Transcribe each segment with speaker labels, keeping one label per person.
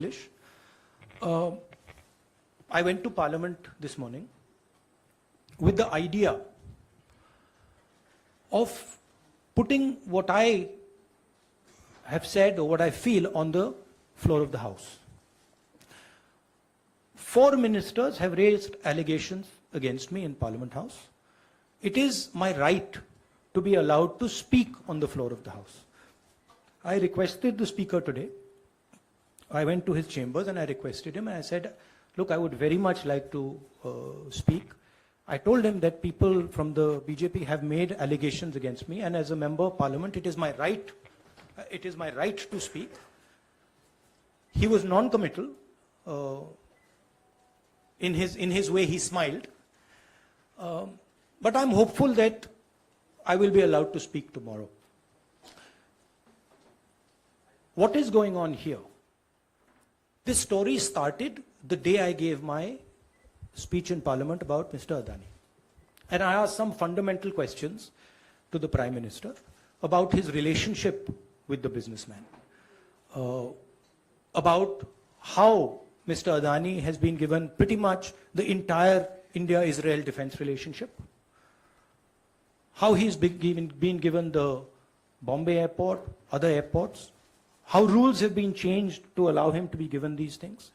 Speaker 1: English. I went to Parliament this morning with the idea of putting what I have said or what I feel on the floor of the House. 4 ministers have raised allegations against me in Parliament House. It is my right to be allowed to speak on the floor of the House. I requested the Speaker today. I went to his chambers and I requested him and I said, look, I would very much like to speak. I told him that people from the BJP have made allegations against me, and as a member of Parliament, it is my right to speak. He was non-committal. In his way, he smiled. But I'm hopeful that I will be allowed to speak tomorrow. What is going on here? This story started the day I gave my speech in Parliament about Mr. Adani. And I asked some fundamental questions to the Prime Minister about his relationship with the businessman, about how Mr. Adani has been given pretty much the entire India-Israel defense relationship, how he's been given the Bombay airport, other airports, how rules have been changed to allow him to be given these things.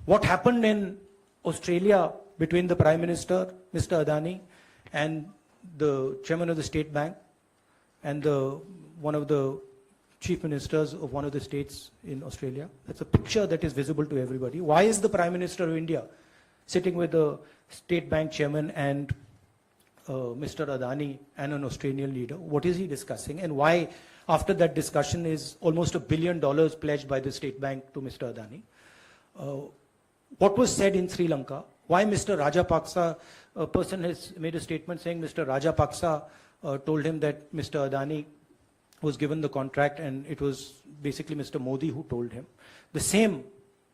Speaker 1: What happened in Australia between the Prime Minister, Mr. Adani, and the Chairman of the State Bank, and one of the Chief Ministers of one of the states in Australia. That's a picture that is visible to everybody. Why is the Prime Minister of India sitting with the State Bank Chairman and Mr. Adani and an Australian leader? What is he discussing? And why, after that discussion, is almost $1 billion pledged by the State Bank to Mr. Adani? What was said in Sri Lanka? Why Mr. Rajapaksa, a person has made a statement saying Mr. Rajapaksa told him that Mr. Adani was given the contract and it was basically Mr. Modi who told him. The same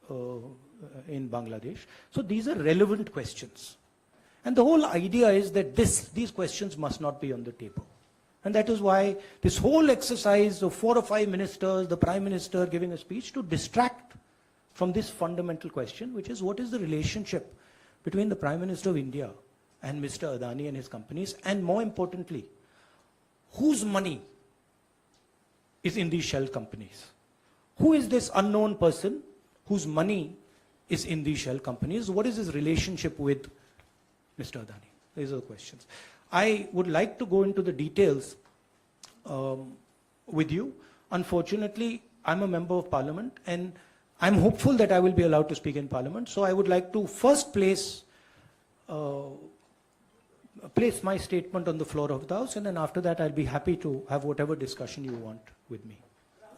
Speaker 1: in Bangladesh. So these are relevant questions. And the whole idea is that these questions must not be on the table. And that is why this whole exercise of 4 or 5 ministers, the Prime Minister giving a speech to distract from this fundamental question, which is what is the relationship between the Prime Minister of India and Mr. Adani and his companies, and more importantly, whose money is in these shell companies? Who is this unknown person whose money is in these shell companies? What is his relationship with Mr. Adani? These are the questions. I would like to go into the details with you. Unfortunately, I'm a member of Parliament and I'm hopeful that I will be allowed to speak in Parliament. So I would like to first place my statement on the floor of the House, and then after that I'll be happy to have whatever discussion you want with me.